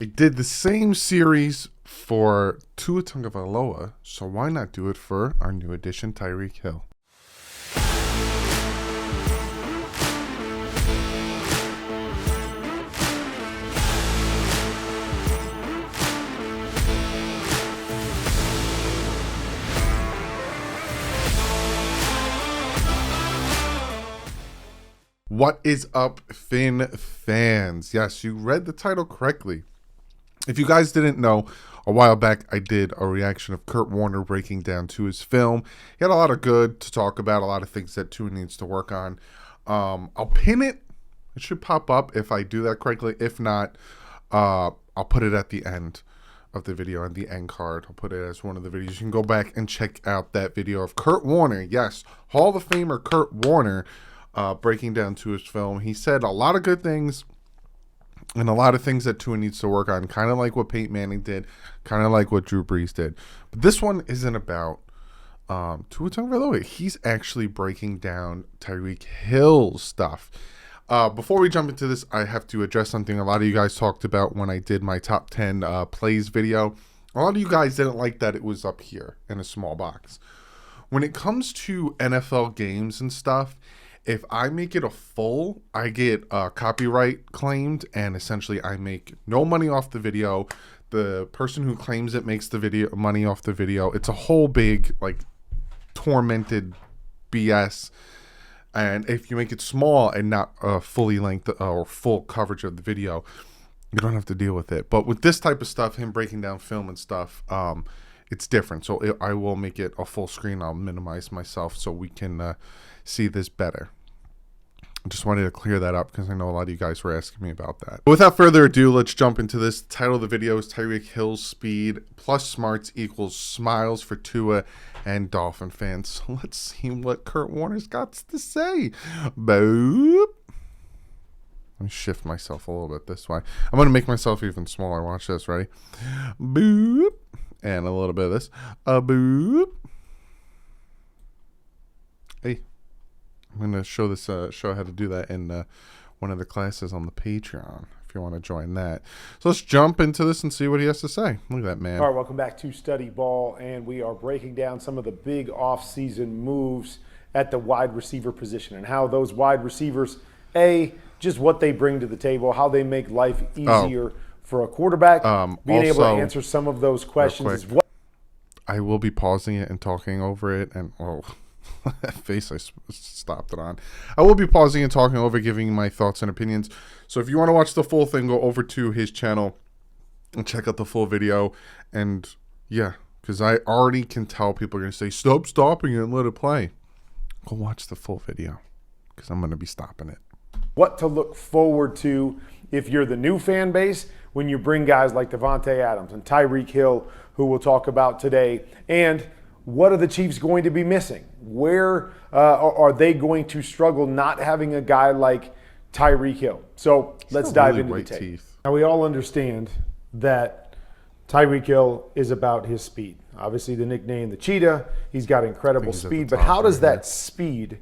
I did the same series for Tua Tagovailoa, so why not do it for our new addition, Tyreek Hill? What is up, Finn fans? Yes, you read the title correctly. If you guys didn't know, a while back I did a reaction of Kurt Warner breaking down Tua's film. He had a lot of good to talk about, a lot of things that Tua needs to work on. I'll pin it. It should pop up if I do that correctly. If not, I'll put it at the end of the video, and the end card. I'll put it as one of the videos. You can go back and check out that video of Kurt Warner. Yes, Hall of Famer Kurt Warner breaking down Tua's film. He said a lot of good things and a lot of things that Tua needs to work on, kind of like what Peyton Manning did, kind of like what Drew Brees did. But this one isn't about Tua Tagovailoa. He's actually breaking down Tyreek Hill's stuff. Before we jump into this, I have to address something a lot of you guys talked about when I did my top 10 plays video. A lot of you guys didn't like that it was up here in a small box. When it comes to NFL games and stuff, if I make it a full, I get copyright claimed, and essentially I make no money off the video. The person who claims it makes the video money off the video. It's a whole big, like, tormented BS. And if you make it small and not fully length or full coverage of the video, you don't have to deal with it. But with this type of stuff, him breaking down film and stuff, it's different. So I will make it a full screen. I'll minimize myself so we can see this better. I just wanted to clear that up because I know a lot of you guys were asking me about that. But without further ado, let's jump into this. The title of the video is Tyreek Hill's speed plus smarts equals smiles for Tua and Dolphin fans. So let's see what Kurt Warner's got to say. Boop. Let me shift myself a little bit this way. I'm going to make myself even smaller. Watch this. Ready? Boop. And a little bit of this. Boop. Hey. I'm going to show how to do that in one of the classes on the Patreon, if you want to join that. So let's jump into this and see what he has to say. Look at that, man. All right, welcome back to Study Ball, and we are breaking down some of the big off-season moves at the wide receiver position and how those wide receivers, just what they bring to the table, how they make life easier for a quarterback, being able to answer some of those questions as well. I will be pausing it and talking over it, and that face I stopped it on. I will be pausing and talking over, giving my thoughts and opinions. So if you want to watch the full thing, go over to his channel and check out the full video. And yeah, because I already can tell people are going to say, stop stopping it and let it play. Go watch the full video because I'm going to be stopping it. What to look forward to if you're the new fan base when you bring guys like Davante Adams and Tyreek Hill, who we'll talk about today, and what are the Chiefs going to be missing? Where are they going to struggle not having a guy like Tyreek Hill? So let's dive into the tape. Now, we all understand that Tyreek Hill is about his speed. Obviously, the nickname, the Cheetah, he's got incredible speed. But how does that speed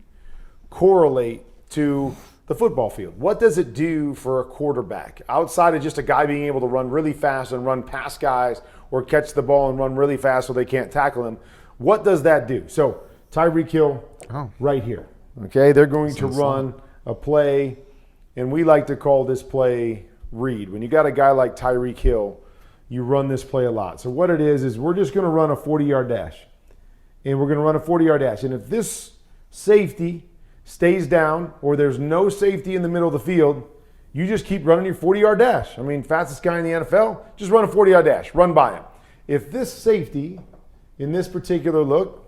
correlate to the football field? What does it do for a quarterback outside of just a guy being able to run really fast and run past guys or catch the ball and run really fast so they can't tackle him? What does that do? So Tyreek Hill right here. Okay, they're going to run a play, and we like to call this play read. When you got a guy like Tyreek Hill, you run this play a lot. So what it is we're just going to run a 40-yard dash. And we're going to run a 40-yard dash. And if this safety stays down or there's no safety in the middle of the field, you just keep running your 40-yard dash. I mean, fastest guy in the NFL, just run a 40-yard dash. Run by him. If this safety in this particular look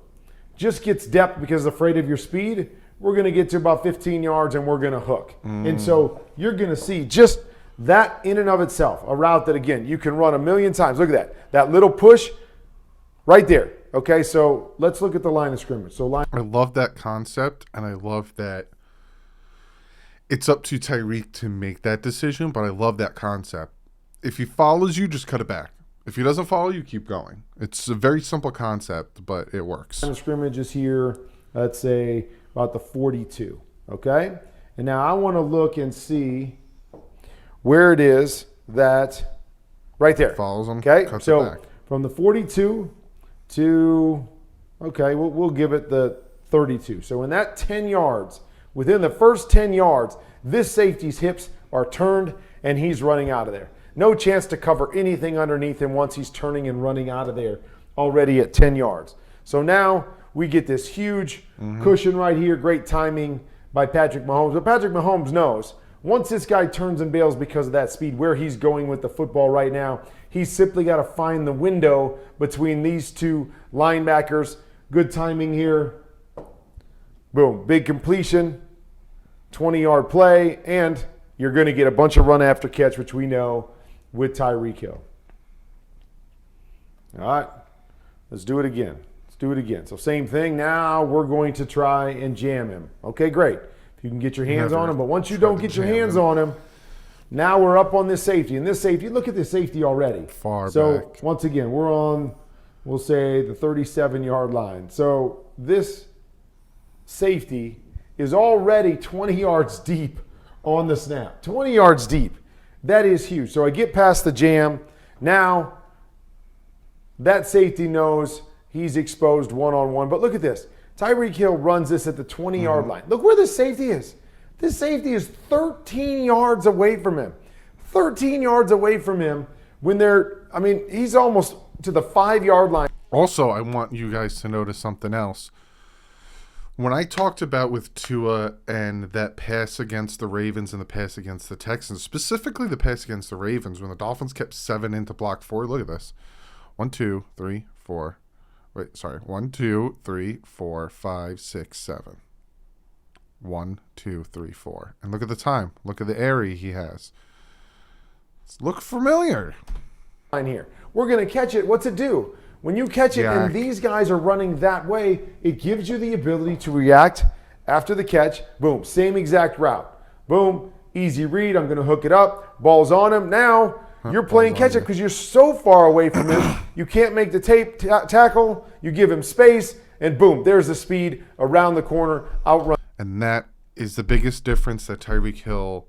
just gets depth because afraid of your speed, we're going to get to about 15 yards and we're going to hook. And so you're going to see just that in and of itself, a route that, again, you can run a million times. Look at that. That little push right there. Okay, so let's look at the line of scrimmage. I love that concept, and I love that it's up to Tyreek to make that decision, but I love that concept. If he follows you, just cut it back. If he doesn't follow you, keep going. It's a very simple concept, but it works. The scrimmage is here, let's say, about the 42, okay? And now I want to look and see where it is that right there. Follows him. Okay, Cuts so it back. from the 42 to, okay, we'll give it the 32. So in that 10 yards, within the first 10 yards, this safety's hips are turned and he's running out of there. No chance to cover anything underneath him once he's turning and running out of there already at 10 yards. So now we get this huge cushion right here. Great timing by Patrick Mahomes. But Patrick Mahomes knows once this guy turns and bails because of that speed, where he's going with the football right now, he's simply got to find the window between these two linebackers. Good timing here. Boom, big completion, 20-yard play, and you're going to get a bunch of run after catch, which we know with Tyreek Hill. All right, let's do it again. Let's do it again. So same thing. Now we're going to try and jam him. Okay, great. If you can get your hands on him, but once you don't get your hands on him, now we're up on this safety. And this safety, look at this safety already. Far so back. Once again, we're on, we'll say, the 37-yard line. So this safety is already 20 yards deep on the snap. 20 yards deep. That is huge. So I get past the jam. Now that safety knows he's exposed one-on-one. But look at this. Tyreek Hill runs this at the 20-yard line. Look where this safety is. This safety is 13 yards away from him. 13 yards away from him when they're, I mean, he's almost to the 5-yard line. Also, I want you guys to notice something else. When I talked about with Tua and that pass against the Ravens and the pass against the Texans, specifically the pass against the Ravens, when the Dolphins kept 7 into block 4, look at this. 1, 2, 3, 4. Wait, sorry. 1, 2, 3, 4, 5, 6, 7. 1, 2, 3, 4. And look at the time. Look at the area he has. Look familiar. Here. We're going to catch it. What's it do? When you catch it and these guys are running that way, it gives you the ability to react after the catch. Boom, same exact route. Boom, easy read. I'm going to hook it up. Ball's on him. Now you're playing catch up because you're so far away from him. You can't make the tackle. You give him space, and boom, there's the speed around the corner, outrun. And that is the biggest difference that Tyreek Hill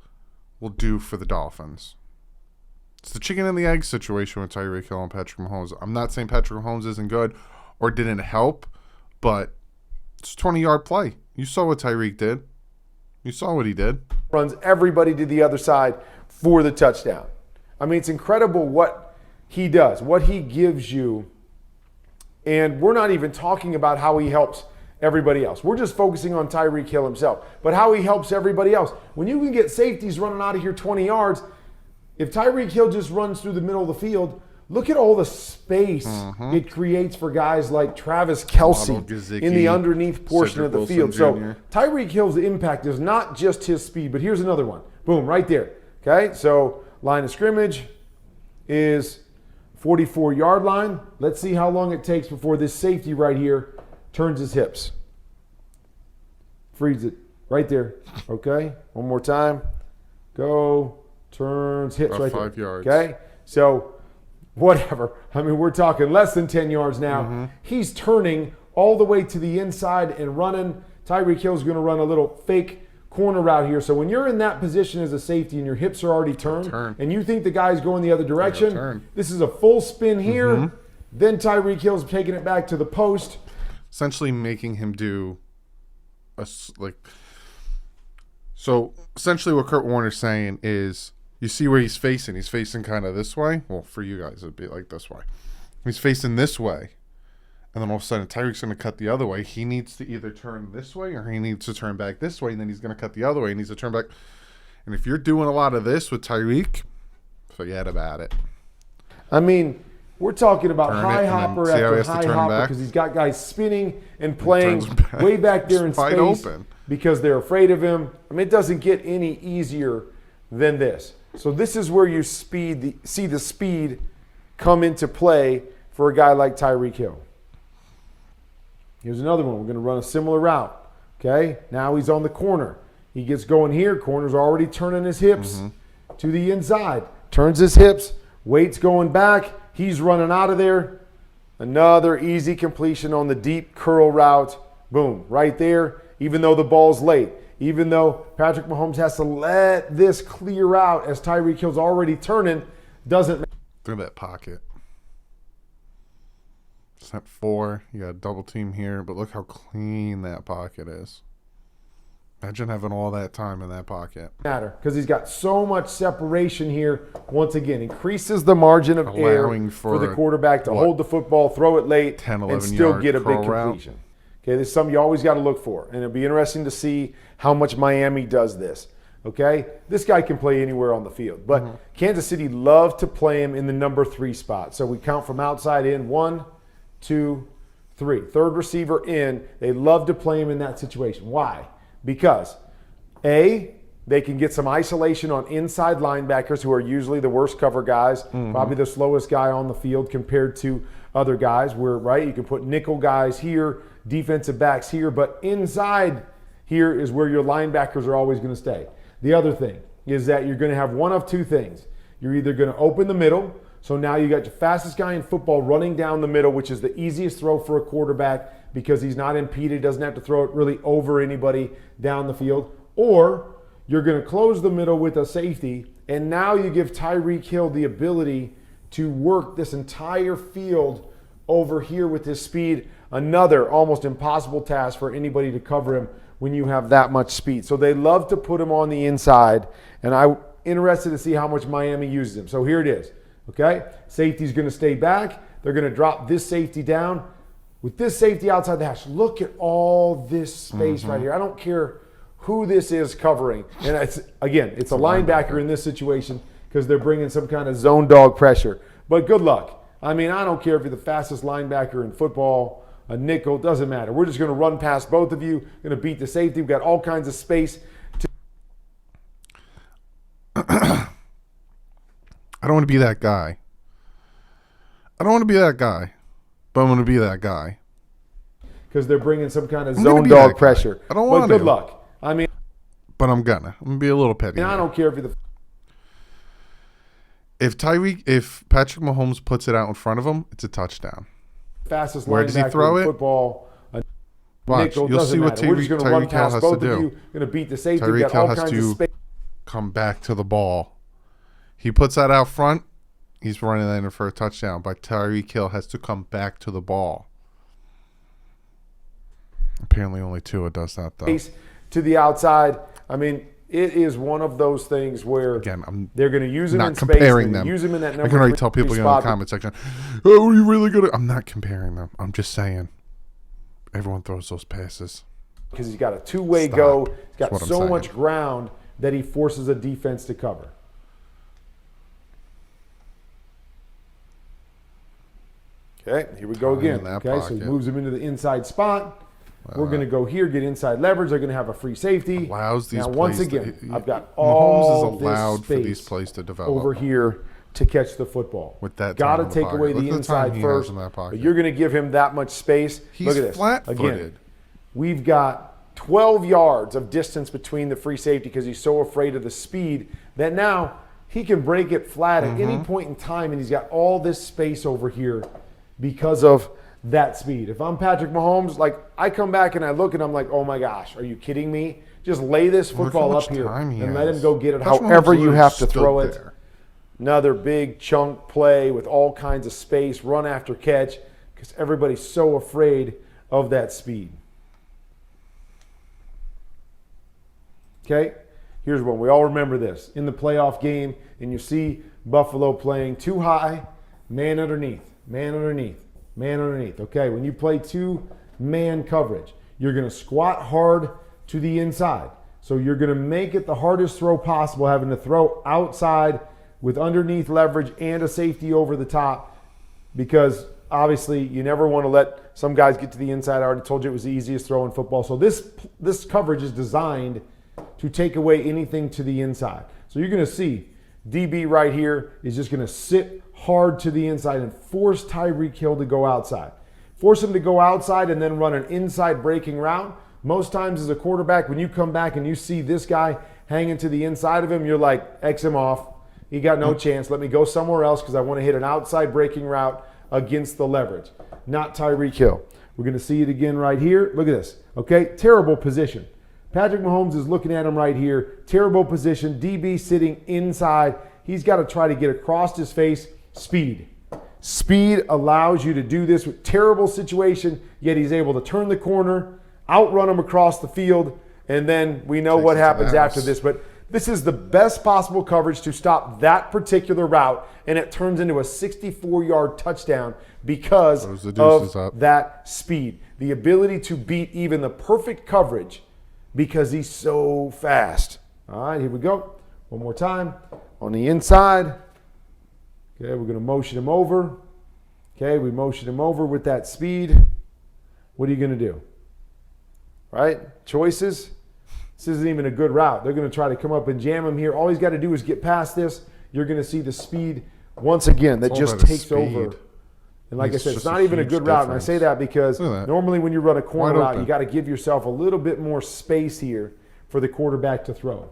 will do for the Dolphins. It's the chicken and the egg situation with Tyreek Hill and Patrick Mahomes. I'm not saying Patrick Mahomes isn't good or didn't help, but it's a 20-yard play. You saw what Tyreek did. You saw what he did. Runs everybody to the other side for the touchdown. I mean, it's incredible what he does, what he gives you. And we're not even talking about how he helps everybody else. We're just focusing on Tyreek Hill himself. But how he helps everybody else. When you can get safeties running out of here 20 yards, if Tyreek Hill just runs through the middle of the field, look at all the space it creates for guys like Travis Kelce in the underneath portion of the field. So Tyreek Hill's impact is not just his speed, but here's another one. Boom, right there. Okay, so line of scrimmage is 44-yard line. Let's see how long it takes before this safety right here turns his hips. Freeze it right there. Okay, one more time. Go. Turns, hips right there. 5 yards. Okay? So, whatever. I mean, we're talking less than 10 yards now. He's turning all the way to the inside and running. Tyreek Hill's going to run a little fake corner route here. So, when you're in that position as a safety and your hips are already turned and you think the guy's going the other direction, this is a full spin here. Then Tyreek Hill's taking it back to the post. Essentially making him do So, essentially what Kurt Warner's saying is, you see where he's facing. He's facing kind of this way. Well, for you guys, it'd be like this way. He's facing this way. And then all of a sudden, Tyreek's going to cut the other way. He needs to either turn this way or he needs to turn back this way. And then he's going to cut the other way. He needs to turn back. And if you're doing a lot of this with Tyreek, forget about it. I mean, we're talking about high hopper after high hopper because he's got guys spinning and playing way back there in space open because they're afraid of him. I mean, it doesn't get any easier than this. So this is where you see the speed come into play for a guy like Tyreek Hill. Here's another one. We're going to run a similar route. Okay, now he's on the corner. He gets going here. Corner's already turning his hips to the inside. Turns his hips. Weight's going back. He's running out of there. Another easy completion on the deep curl route. Boom, right there. Even though the ball's late. Even though Patrick Mahomes has to let this clear out as Tyreek Hill's already turning, doesn't matter. through that pocket. Set 4. You got a double team here, but look how clean that pocket is. Imagine having all that time in that pocket. Matter because he's got so much separation here. Once again, increases the margin of air for the quarterback to hold the football, throw it late, 10, and still get a big completion. Okay, this is something you always got to look for, and it'll be interesting to see how much Miami does this. Okay, this guy can play anywhere on the field, but Kansas City loved to play him in the number 3 spot. So we count from outside in 1, 2, 3. Third receiver in. They love to play him in that situation. Why? Because A, they can get some isolation on inside linebackers who are usually the worst cover guys, probably the slowest guy on the field compared to other guys. Where, right, you can put nickel guys here, defensive backs here, but inside here is where your linebackers are always going to stay. The other thing is that you're going to have one of two things. You're either going to open the middle, so now you got your fastest guy in football running down the middle, which is the easiest throw for a quarterback because he's not impeded, doesn't have to throw it really over anybody down the field. Or you're going to close the middle with a safety, and now you give Tyreek Hill the ability to work this entire field over here with his speed. Another almost impossible task for anybody to cover him when you have that much speed. So they love to put him on the inside, and I'm interested to see how much Miami uses him. So here it is, okay? Safety's going to stay back. They're going to drop this safety down. With this safety outside the hash, look at all this space right here. I don't care who this is covering. And it's a linebacker in this situation because they're bringing some kind of zone dog pressure. But good luck. I mean, I don't care if you're the fastest linebacker in football, a nickel, doesn't matter. We're just going to run past both of you, going to beat the safety. We've got all kinds of space. I don't want to be that guy. But I'm going to be that guy. Because they're bringing some kind of zone dog pressure. I don't want to. But good luck. I mean, but I'm going to be a little petty. I don't care if you're the. If Patrick Mahomes puts it out in front of him, it's a touchdown. Fastest Where does he throw in it? Football. Watch, nickel, you'll see what We're just going to run Tyreek Hill past has both to do. of you. Going to beat the safety. Tyreek Got all Hill has kinds of to space. come back to the ball. He puts that out front. He's running that in for a touchdown. But Tyreek Hill has to come back to the ball. Apparently only Tua does that, though. To the outside. I mean, it is one of those things where they're going to use him in space. Comparing them. Use him in that number. I can already tell people in the comment section, oh, are you really good? I'm not comparing them. I'm just saying everyone throws those passes. Because he's got a two-way go. He's got so much ground that he forces a defense to cover. Okay, here we go again. Okay, so he moves him into the inside spot. We're going to go here, get inside leverage. They're going to have a free safety. Allows these now, plays once again, I've got all Mahomes is allowed for these plays to develop over here to catch the football. With that, got to take away the inside first. But you're going to give him that much space. Look at this. Flat-footed. Again, we've got 12 yards of distance between the free safety because he's so afraid of the speed that now he can break it flat at any point in time, and he's got all this space over here because of that speed. If I'm Patrick Mahomes, like I come back and I look and I'm like, oh my gosh, are you kidding me? Just lay this football up here and let him go get it however you have to throw it. Another big chunk play with all kinds of space, run after catch, because everybody's so afraid of that speed. Okay, here's one. We all remember this. In the playoff game, and you see Buffalo playing too high, man underneath, man underneath. Man underneath. Okay, when you play two-man coverage, you're going to squat hard to the inside. So you're going to make it the hardest throw possible, having to throw outside with underneath leverage and a safety over the top, because obviously you never want to let some guys get to the inside. I already told you it was the easiest throw in football. So this coverage is designed to take away anything to the inside. So you're going to see DB right here is just going to sit hard to the inside and force Tyreek Hill to go outside. Force him to go outside and then run an inside breaking route. Most times as a quarterback, when you come back and you see this guy hanging to the inside of him, you're like, X him off. He got no chance. Let me go somewhere else because I want to hit an outside breaking route against the leverage. Not Tyreek Hill. We're going to see it again right here. Look at this. Okay, terrible position. Patrick Mahomes is looking at him right here. Terrible position. DB sitting inside. He's got to try to get across his face, Speed. Speed allows you to do this with terrible situation, yet he's able to turn the corner, outrun him across the field, and then we know what happens after this. But this is the best possible coverage to stop that particular route, and it turns into a 64-yard touchdown because of that speed. The ability to beat even the perfect coverage because he's so fast. All right, here we go. One more time. On the inside. Okay, we're going to motion him over. Okay, we motion him over with that speed. What are you going to do? Right? Choices. This isn't even a good route. They're going to try to come up and jam him here. All he's got to do is get past this. You're going to see the speed once again that just takes over. And like I said, it's not even a good route. And I say that because normally when you run a corner route, you got to give yourself a little bit more space here for the quarterback to throw.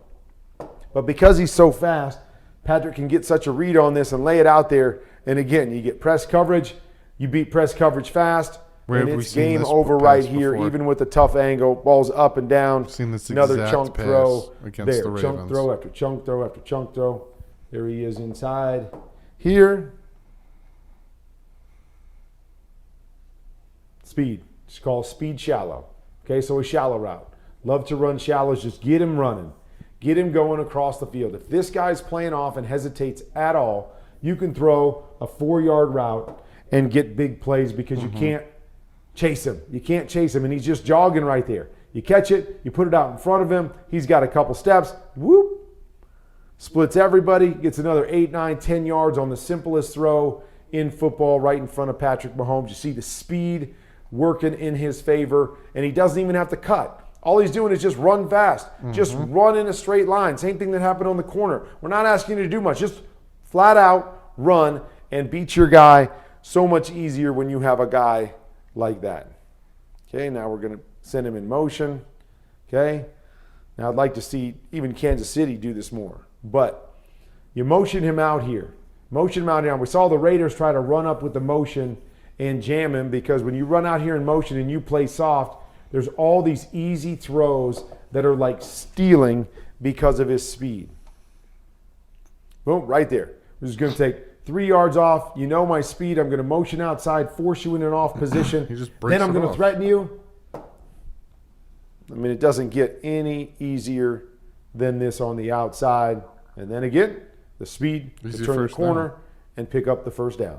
But because he's so fast, Patrick can get such a read on this and lay it out there. And again, you get press coverage. You beat press coverage fast. And it's game over right here, even with a tough angle. Ball's up and down. Another chunk throw there. Chunk throw after chunk throw after chunk throw. There he is inside. Here. Speed. It's called speed shallow. Okay, so a shallow route. Love to run shallows. Just get him running. Get him going across the field. If this guy's playing off and hesitates at all, you can throw a 4-yard route and get big plays because you can't chase him. You can't chase him, and he's just jogging right there. You catch it, you put it out in front of him. He's got a couple steps. Whoop. Splits everybody. Gets another 8, 9, 10 yards on the simplest throw in football right in front of Patrick Mahomes. You see the speed working in his favor, and he doesn't even have to cut. All he's doing is just run fast. Just run in a straight line. Same thing that happened on the corner. We're not asking you to do much. Just flat out run and beat your guy. So much easier when you have a guy like that. Okay, now we're going to send him in motion. Okay, now I'd like to see even Kansas City do this more. But you motion him out here. Motion him out here. We saw the Raiders try to run up with the motion and jam him because when you run out here in motion and you play soft, there's all these easy throws that are like stealing because of his speed. Boom, right there. We're just going to take 3 yards off. You know my speed. I'm going to motion outside, force you in an off position. Then I'm going to threaten you. I mean, it doesn't get any easier than this on the outside. And then again, the speed to turn the corner and pick up the first down.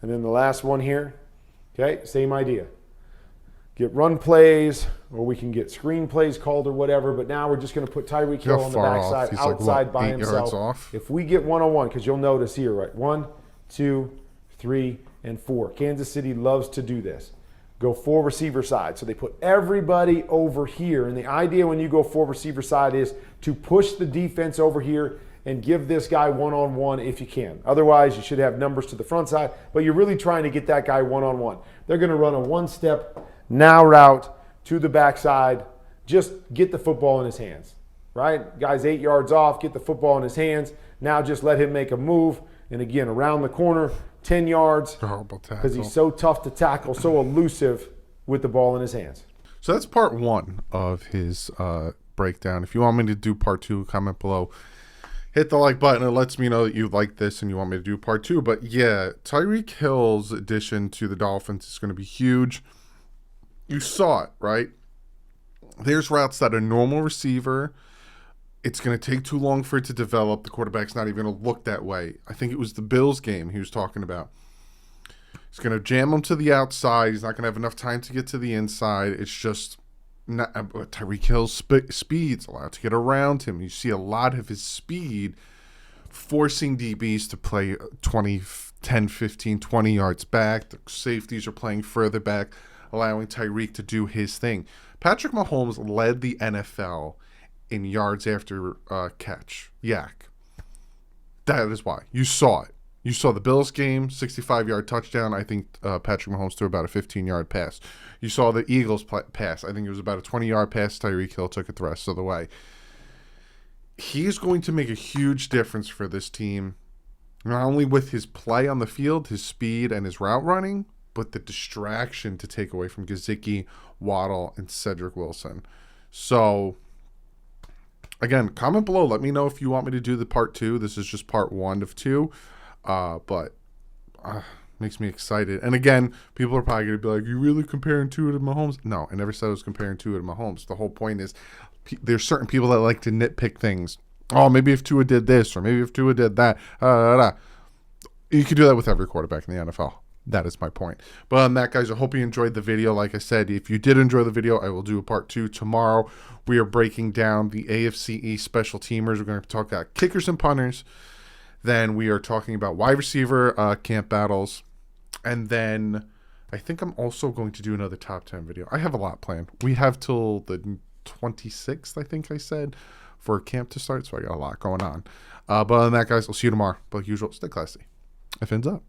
And then the last one here, okay, same idea. Get run plays, or we can get screen plays called or whatever, but now we're just going to put Tyreek Hill on the backside, outside by himself. If we get one-on-one, because you'll notice here, right, 1, 2, 3, and 4. Kansas City loves to do this. Go 4 receiver side. So they put everybody over here, and the idea when you go 4 receiver side is to push the defense over here and give this guy one-on-one if you can. Otherwise, you should have numbers to the front side, but you're really trying to get that guy one-on-one. They're going to run a one-step now route to the backside. Just get the football in his hands, right? Guy's 8 yards off, get the football in his hands. Now just let him make a move. And again, around the corner, 10 yards. Horrible tackle. Because he's so tough to tackle, so elusive with the ball in his hands. So that's part 1 of his breakdown. If you want me to do part 2, comment below. Hit the like button. It lets me know that you like this and you want me to do part 2. But yeah, Tyreek Hill's addition to the Dolphins is going to be huge. You saw it, right? There's routes that a normal receiver, it's going to take too long for it to develop. The quarterback's not even going to look that way. I think it was the Bills game he was talking about. He's going to jam him to the outside. He's not going to have enough time to get to the inside. It's just not, Tyreek Hill's speed's allowed to get around him. You see a lot of his speed forcing DBs to play 20, 10, 15, 20 yards back. The safeties are playing further back, allowing Tyreek to do his thing. Patrick Mahomes led the NFL in yards after catch. Yak. That is why. You saw it. You saw the Bills game, 65-yard touchdown. I think Patrick Mahomes threw about a 15-yard pass. You saw the Eagles pass. I think it was about a 20-yard pass. Tyreek Hill took it the rest of the way. He's going to make a huge difference for this team, not only with his play on the field, his speed, and his route running, but the distraction to take away from Gesicki, Waddle, and Cedric Wilson. So, again, comment below. Let me know if you want me to do the part 2. This is just part 1 of 2. But makes me excited. And again, people are probably going to be like, you really comparing Tua to Mahomes? No, I never said I was comparing Tua to Mahomes. The whole point is there's certain people that like to nitpick things. Oh, maybe if Tua did this, or maybe if Tua did that. You could do that with every quarterback in the NFL. That is my point. But on that, guys, I hope you enjoyed the video. Like I said, if you did enjoy the video, I will do a part 2 tomorrow. We are breaking down the AFC East special teamers. We're going to talk about kickers and punters. Then we are talking about wide receiver camp battles. And then I think I'm also going to do another top 10 video. I have a lot planned. We have till the 26th, I think I said, for camp to start. So I got a lot going on. But other than that, guys, I'll see you tomorrow. But like usual, stay classy. Fins up.